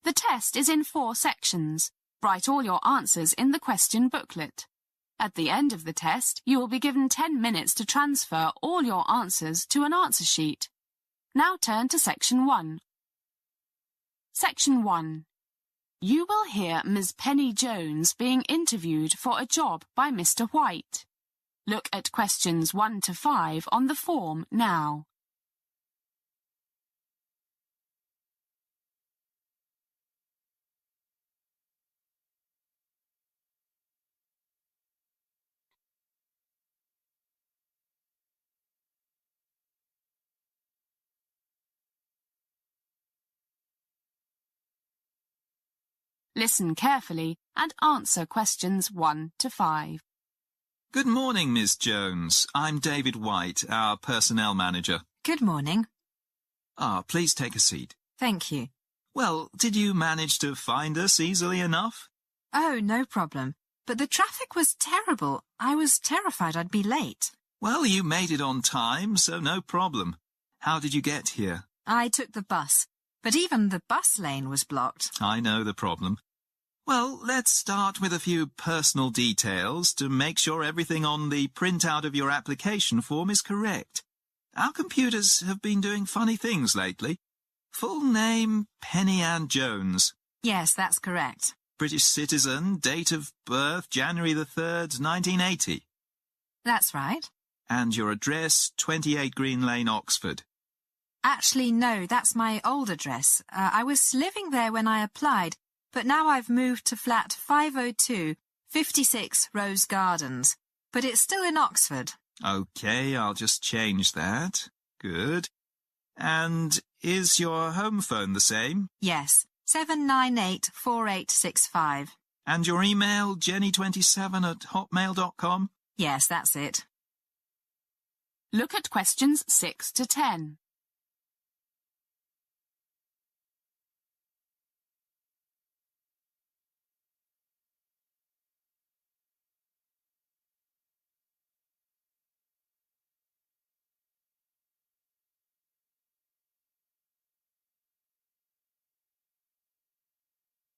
The test is in 4 sections. Write all your answers in the question booklet. At the end of the test, you will be given 10 minutes to transfer all your answers to an answer sheet. Now turn to Section 1. Section 1. You will hear Ms. Penny Jones being interviewed for a job by Mr. White. Look at questions 1 to 5 on the form now. Listen carefully and answer questions 1 to 5. Good morning, Miss Jones. I'm David White, our personnel manager. Good morning. Please take a seat. Thank you. Well, did you manage to find us easily enough? Oh, no problem. But the traffic was terrible. I was terrified I'd be late. Well, you made it on time, so no problem. How did you get here? I took the bus, but even the bus lane was blocked. I know the problem. Well, let's start with a few personal details to make sure everything on the printout of your application form is correct. Our computers have been doing funny things lately. Full name, Penny Ann Jones. Yes, that's correct. British citizen, date of birth, January the 3rd, 1980. That's right. And your address, 28 Green Lane, Oxford. Actually, no, that's my old address. I was living there when I applied, but now I've moved to flat 502, 56 Rose Gardens. But it's still in Oxford. OK, I'll just change that. Good. And is your home phone the same? Yes, 7984865. And your email, jenny27@hotmail.com? Yes, that's it. Look at questions 6 to 10.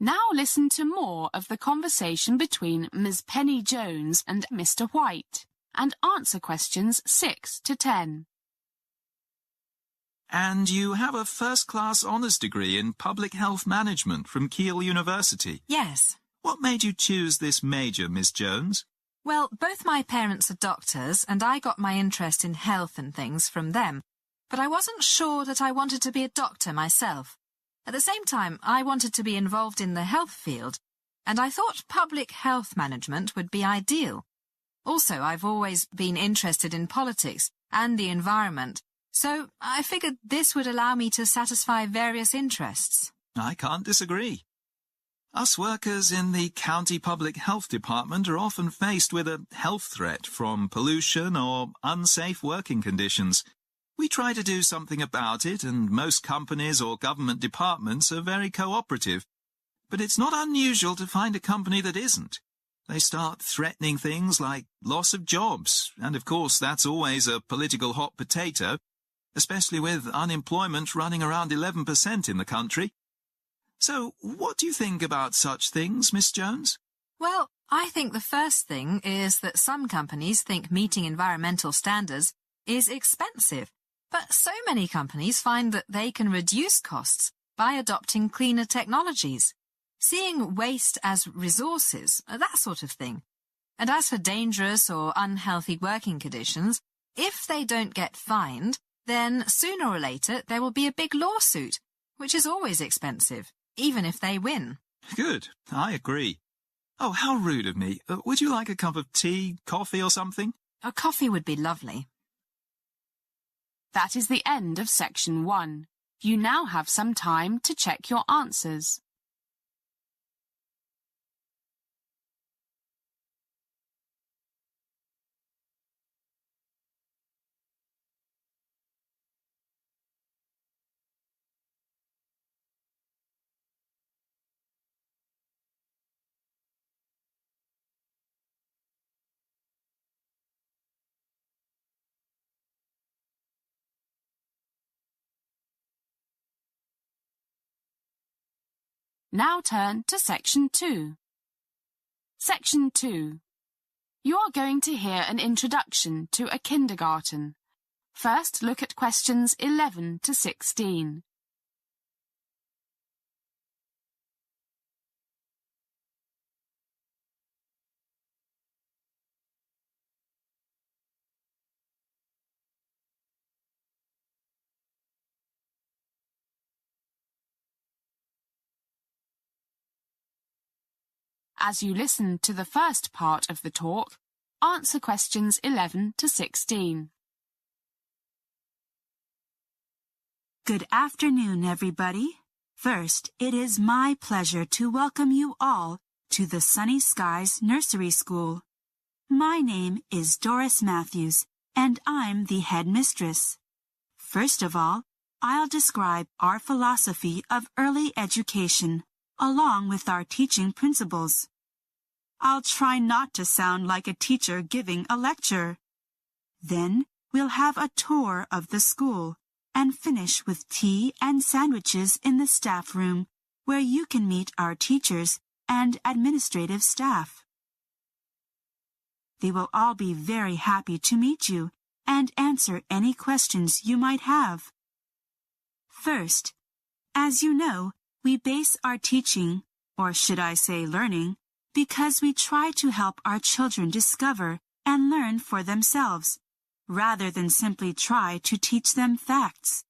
Now listen to more of the conversation between Ms. Penny Jones and Mr. White, and answer questions 6 to 10. And you have a first-class honours degree in public health management from Keele University. Yes. What made you choose this major, Miss Jones? Well, both my parents are doctors, and I got my interest in health and things from them. But I wasn't sure that I wanted to be a doctor myself. At the same time, I wanted to be involved in the health field, and I thought public health management would be ideal. Also, I've always been interested in politics and the environment, so I figured this would allow me to satisfy various interests. I can't disagree. Us workers in the county public health department are often faced with a health threat from pollution or unsafe working conditions. We try to do something about it, and most companies or government departments are very cooperative. But it's not unusual to find a company that isn't. They start threatening things like loss of jobs, and of course that's always a political hot potato, especially with unemployment running around 11% in the country. So, what do you think about such things, Miss Jones? Well, I think the first thing is that some companies think meeting environmental standards is expensive. But so many companies find that they can reduce costs by adopting cleaner technologies, seeing waste as resources, that sort of thing. And as for dangerous or unhealthy working conditions, if they don't get fined, then sooner or later there will be a big lawsuit, which is always expensive, even if they win. Good, I agree. Oh, how rude of me. Would you like a cup of tea, coffee or something? A coffee would be lovely. That is the end of Section 1. You now have some time to check your answers. Now turn to Section 2. Section 2. You are going to hear an introduction to a kindergarten. First, look at questions 11 to 16. As you listen to the first part of the talk, answer questions 11 to 16. Good afternoon, everybody. First, it is my pleasure to welcome you all to the Sunny Skies Nursery School. My name is Doris Matthews, and I'm the headmistress. First of all, I'll describe our philosophy of early education, along with our teaching principles. I'll try not to sound like a teacher giving a lecture. Then we'll have a tour of the school and finish with tea and sandwiches in the staff room, where you can meet our teachers and administrative staff. They will all be very happy to meet you and answer any questions you might have. First, as you know, we base our teaching, or should I say learning, because we try to help our children discover and learn for themselves, rather than simply try to teach them facts.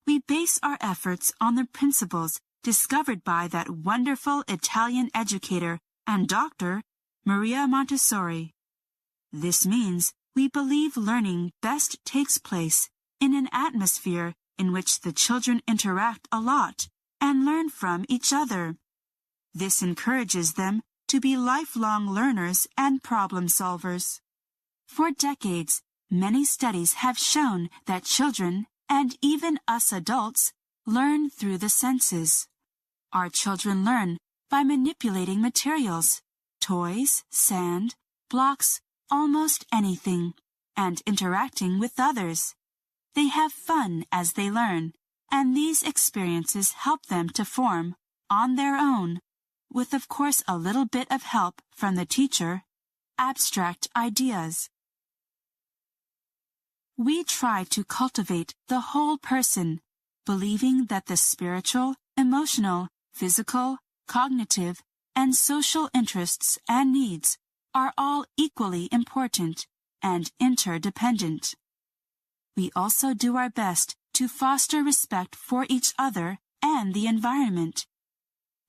We base our efforts on the principles discovered by that wonderful Italian educator and doctor, Maria Montessori. This means we believe learning best takes place in an atmosphere in which the children interact a lot and learn from each other. This encourages them to be lifelong learners and problem solvers. For decades, many studies have shown that children, and even us adults, learn through the senses. Our children learn by manipulating materials, toys, sand, blocks, almost anything, and interacting with others. They have fun as they learn, and these experiences help them to form, on their own, with of course a little bit of help from the teacher, abstract ideas. We try to cultivate the whole person, believing that the spiritual, emotional, physical, cognitive, and social interests and needs are all equally important and interdependent. We also do our best to foster respect for each other and the environment.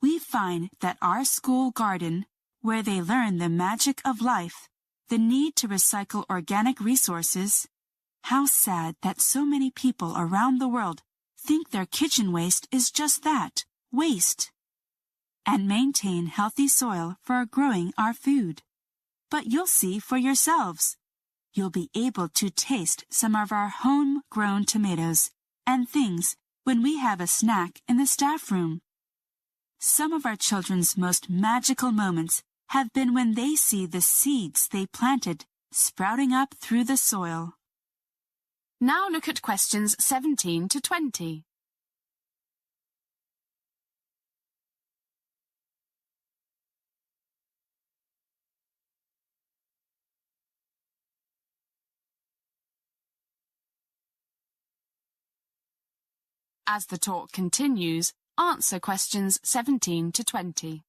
We find that our school garden, where they learn the magic of life, the need to recycle organic resources. How sad that so many people around the world think their kitchen waste is just that, waste. And maintain healthy soil for growing our food. But you'll see for yourselves. You'll be able to taste some of our home-grown tomatoes and things when we have a snack in the staff room. Some of our children's most magical moments have been when they see the seeds they planted sprouting up through the soil. Now look at questions 17 to 20. As the talk continues, answer questions 17 to 20.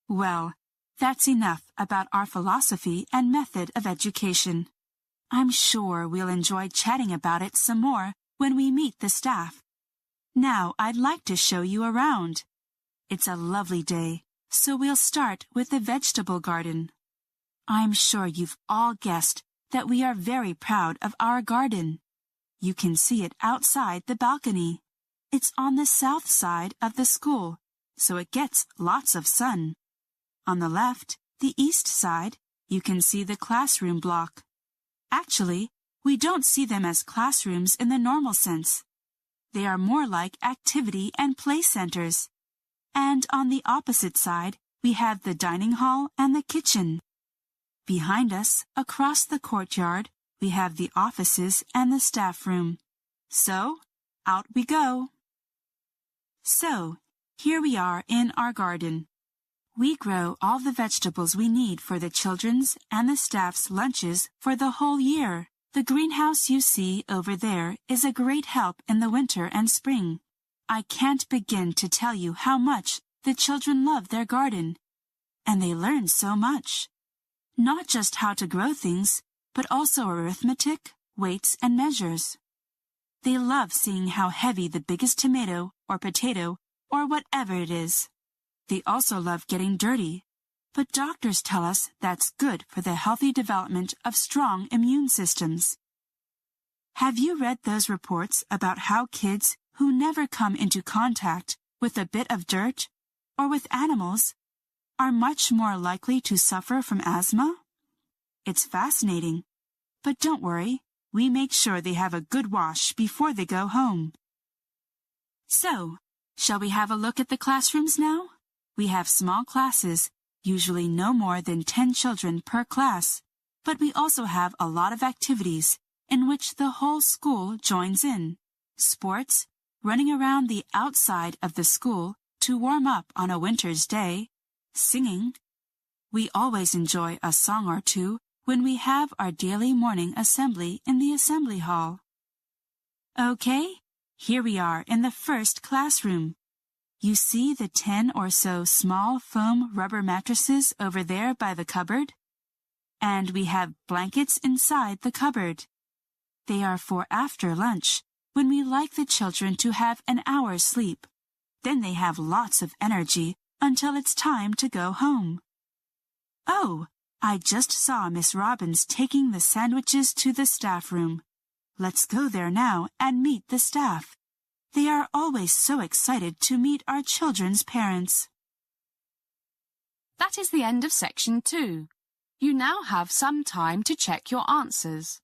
Well, that's enough about our philosophy and method of education. I'm sure we'll enjoy chatting about it some more when we meet the staff. Now I'd like to show you around. It's a lovely day, so we'll start with the vegetable garden. I'm sure you've all guessed that we are very proud of our garden. You can see it outside the balcony. It's on the south side of the school, so it gets lots of sun. On the left, the east side, you can see the classroom block. Actually, we don't see them as classrooms in the normal sense. They are more like activity and play centers. And on the opposite side, we have the dining hall and the kitchen. Behind us, across the courtyard, we have the offices and the staff room. So, out we go. So, Here we are in our garden. We grow all the vegetables we need for the children's and the staff's lunches for the whole year. The greenhouse you see over there is a great help in the winter and spring. I can't begin to tell you how much the children love their garden. And they learn so much. Not just how to grow things, but also arithmetic, weights, and measures. They love seeing how heavy the biggest tomato or potato or whatever it is. They also love getting dirty, but doctors tell us that's good for the healthy development of strong immune systems. Have you read those reports about how kids who never come into contact with a bit of dirt or with animals are much more likely to suffer from asthma? It's fascinating, but don't worry, we make sure they have a good wash before they go home. So, shall we have a look at the classrooms now? We have small classes, usually no more than 10 children per class, but we also have a lot of activities in which the whole school joins in. Sports, running around the outside of the school to warm up on a winter's day, singing. We always enjoy a song or two when we have our daily morning assembly in the assembly hall. Okay, here we are in the first classroom. You see the 10 or so small foam rubber mattresses over there by the cupboard? And we have blankets inside the cupboard. They are for after lunch, when we like the children to have an hour's sleep. Then they have lots of energy until it's time to go home. Oh, I just saw Miss Robbins taking the sandwiches to the staff room. Let's go there now and meet the staff. They are always so excited to meet our children's parents. That is the end of section 2. You now have some time to check your answers.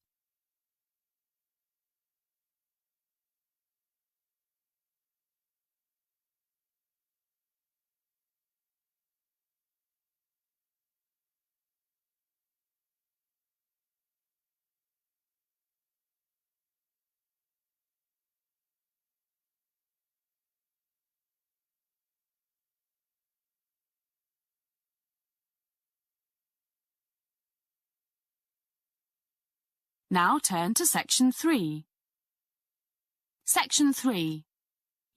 Now turn to section 3. Section 3.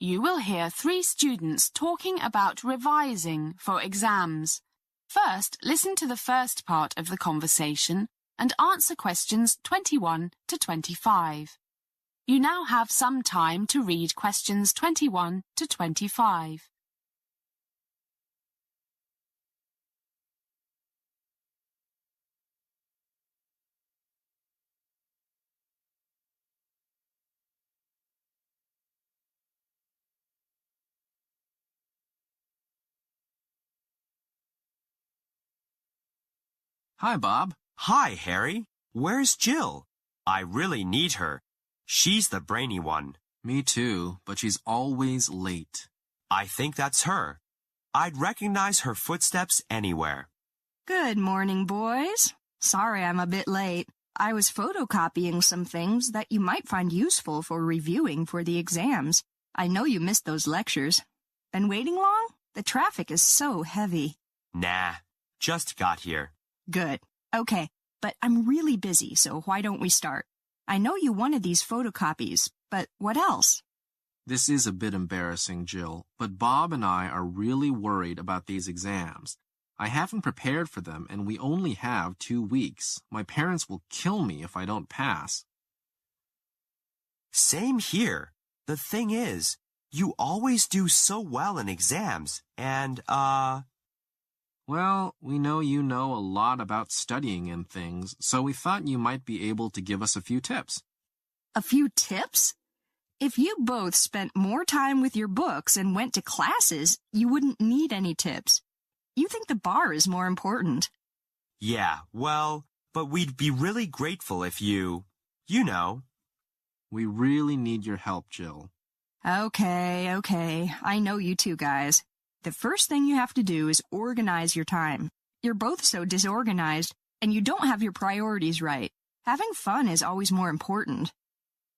You will hear 3 students talking about revising for exams. First, listen to the first part of the conversation and answer questions 21 to 25. You now have some time to read questions 21 to 25. Hi, Bob. Hi, Harry. Where's Jill? I really need her. She's the brainy one. Me too, but she's always late. I think that's her. I'd recognize her footsteps anywhere. Good morning, boys. Sorry I'm a bit late. I was photocopying some things that you might find useful for reviewing for the exams. I know you missed those lectures. Been waiting long? The traffic is so heavy. Nah, just got here. Good. Okay, but I'm really busy, so why don't we start? I know you wanted these photocopies, but what else? This is a bit embarrassing, Jill, but Bob and I are really worried about these exams. I haven't prepared for them, and we only have 2 weeks. My parents will kill me if I don't pass. Same here. The thing is, you always do so well in exams, and, Well, we know you know a lot about studying and things, so we thought you might be able to give us a few tips. A few tips? If you both spent more time with your books and went to classes, you wouldn't need any tips. You think the bar is more important. Yeah, well, but we'd be really grateful if you know. We really need your help, Jill. Okay. I know you two guys. The first thing you have to do is organize your time. You're both so disorganized, and you don't have your priorities right. Having fun is always more important.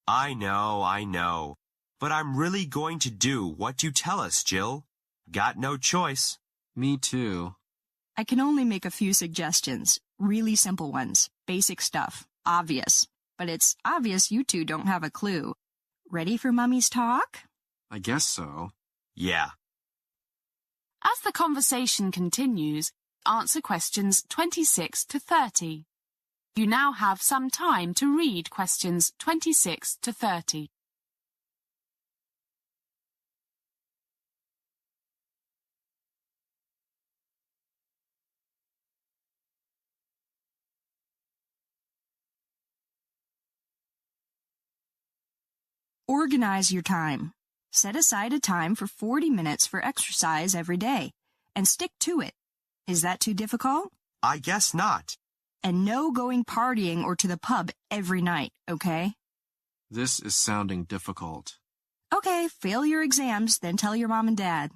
I know. But I'm really going to do what you tell us, Jill. Got no choice. Me too. I can only make a few suggestions. Really simple ones. Basic stuff. Obvious. But it's obvious you two don't have a clue. Ready for Mummy's talk? I guess so. Yeah. As the conversation continues, answer questions 26 to 30. You now have some time to read questions 26 to 30. Organize your time. Set aside a time for 40 minutes for exercise every day, and stick to it. Is that too difficult? I guess not. And no going partying or to the pub every night, okay? This is sounding difficult. Okay, fail your exams, then tell your mom and dad.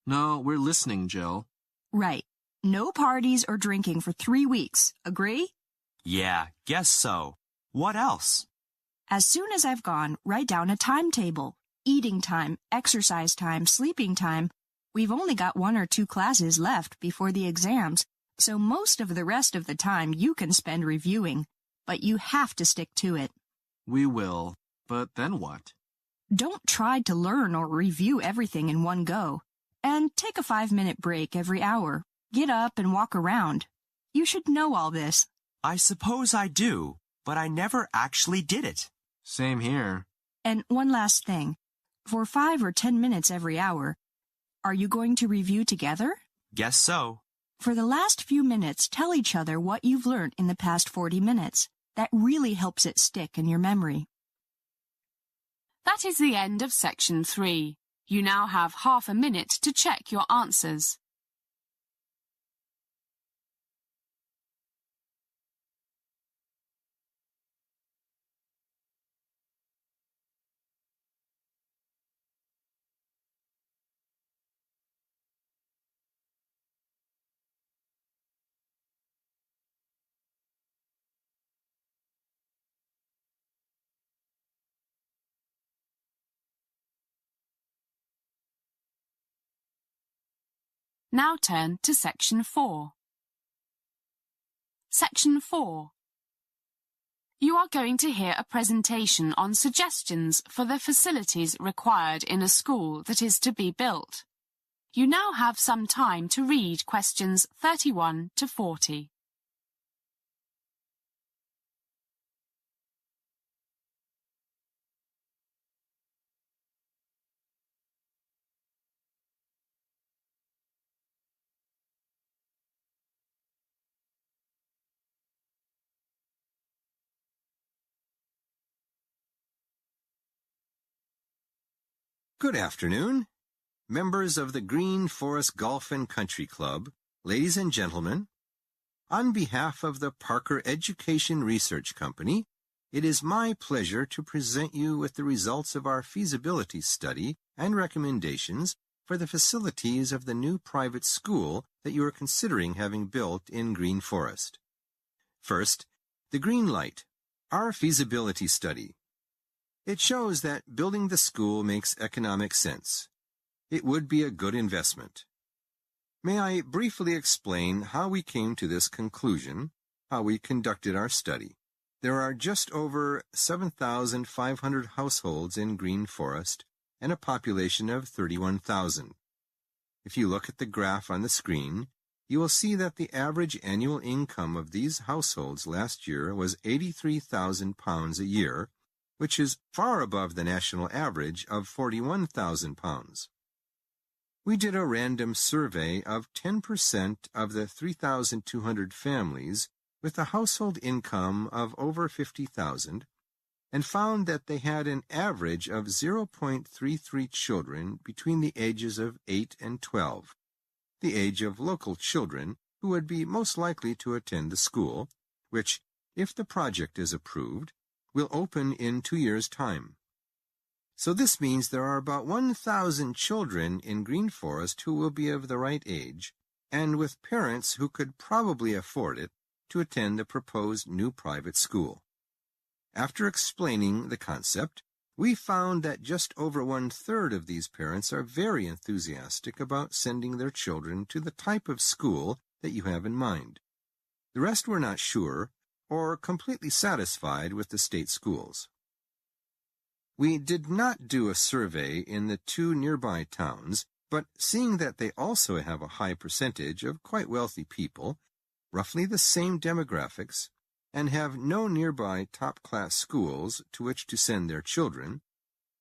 No, we're listening, Jill. Right. No parties or drinking for 3 weeks. Agree? Yeah, guess so. What else? As soon as I've gone, write down a timetable. Eating time, exercise time, sleeping time. We've only got 1 or 2 classes left before the exams, so most of the rest of the time you can spend reviewing, but you have to stick to it. We will. But then what? Don't try to learn or review everything in one go. And take a 5-minute break every hour. Get up and walk around. You should know all this. I suppose I do, but I never actually did it. Same here. And one last thing. For 5 or 10 minutes every hour, are you going to review together? Guess so. For the last few minutes, tell each other what you've learned in the past 40 minutes. That really helps it stick in your memory. That is the end of section 3. You now have half a minute to check your answers. Now turn to section 4. Section 4. You are going to hear a presentation on suggestions for the facilities required in a school that is to be built. You now have some time to read questions 31 to 40. Good afternoon, members of the Green Forest Golf and Country Club, ladies and gentlemen. On behalf of the Parker Education Research Company, it is my pleasure to present you with the results of our feasibility study and recommendations for the facilities of the new private school that you are considering having built in Green Forest. First, the green light, our feasibility study. It shows that building the school makes economic sense. It would be a good investment. May I briefly explain how we came to this conclusion, how we conducted our study? There are just over 7,500 households in Green Forest and a population of 31,000. If you look at the graph on the screen, you will see that the average annual income of these households last year was £83,000 a year, which is far above the national average of £41,000. We did a random survey of 10% of the 3,200 families with a household income of over $50,000 and found that they had an average of 0.33 children between the ages of 8 and 12, the age of local children who would be most likely to attend the school, which, if the project is approved, will open in 2 years' time. So this means there are about 1,000 children in Green Forest who will be of the right age, and with parents who could probably afford it, to attend the proposed new private school. After explaining the concept, We found that just over 1/3 of these parents are very enthusiastic about sending their children to the type of school that you have in mind. The rest were not sure or completely satisfied with the state schools. We did not do a survey in the 2 nearby towns, but seeing that they also have a high percentage of quite wealthy people, roughly the same demographics, and have no nearby top-class schools to which to send their children,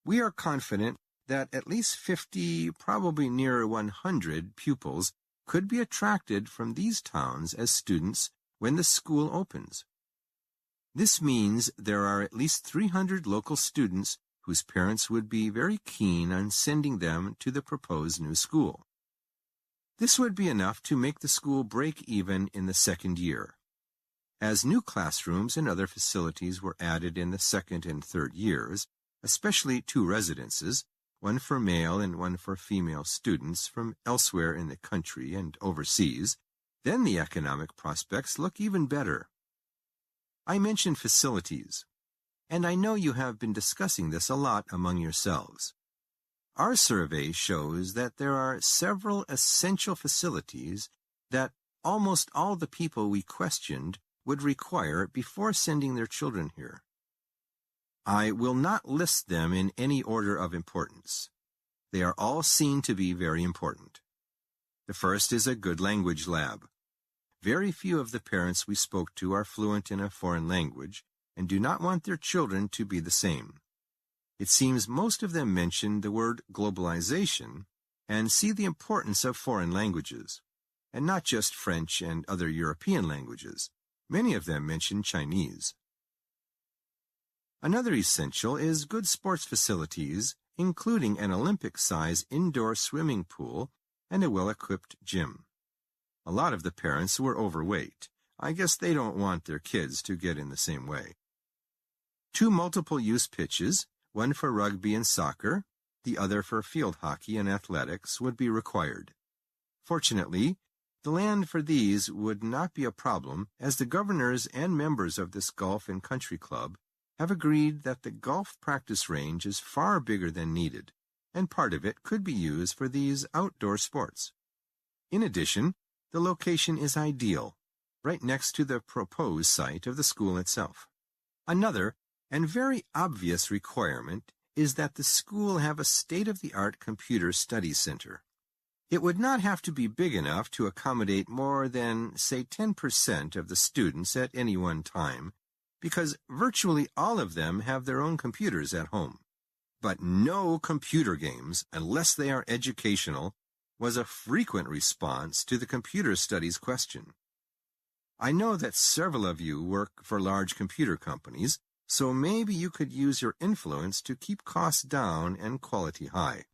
we are confident that at least 50, probably near 100 pupils could be attracted from these towns as students when the school opens. This means there are at least 300 local students whose parents would be very keen on sending them to the proposed new school. This would be enough to make the school break even in the second year. As new classrooms and other facilities were added in the second and third years, especially 2 residences, one for male and one for female students from elsewhere in the country and overseas, then the economic prospects look even better. I mentioned facilities, and I know you have been discussing this a lot among yourselves. Our survey shows that there are several essential facilities that almost all the people we questioned would require before sending their children here. I will not list them in any order of importance. They are all seen to be very important. The first is a good language lab. Very few of the parents we spoke to are fluent in a foreign language and do not want their children to be the same. It seems most of them mention the word globalization and see the importance of foreign languages, and not just French and other European languages. Many of them mention Chinese. Another essential is good sports facilities, including an Olympic-size indoor swimming pool and a well-equipped gym. A lot of the parents were overweight. I guess they don't want their kids to get in the same way. 2 multiple-use pitches, one for rugby and soccer, the other for field hockey and athletics, would be required. Fortunately, the land for these would not be a problem, as the governors and members of this golf and country club have agreed that the golf practice range is far bigger than needed, and part of it could be used for these outdoor sports. In addition, the location is ideal, right next to the proposed site of the school itself. Another, and very obvious requirement, is that the school have a state-of-the-art computer study center. It would not have to be big enough to accommodate more than, say, 10% of the students at any one time, because virtually all of them have their own computers at home. But no computer games, unless they are educational, was a frequent response to the computer studies question. I know that several of you work for large computer companies, so maybe you could use your influence to keep costs down and quality high.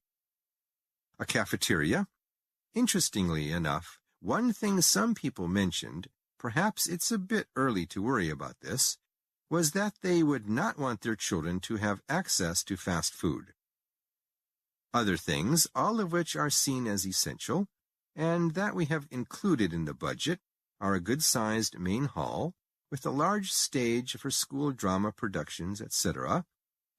A cafeteria? Interestingly enough, one thing some people mentioned, perhaps it's a bit early to worry about this, was that they would not want their children to have access to fast food. Other things, all of which are seen as essential, and that we have included in the budget, are a good-sized main hall, with a large stage for school drama productions, etc.,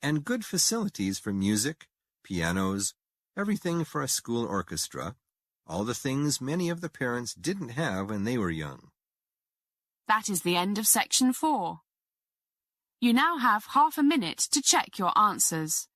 and good facilities for music, pianos, everything for a school orchestra, all the things many of the parents didn't have when they were young. That is the end of section 4. You now have half a minute to check your answers.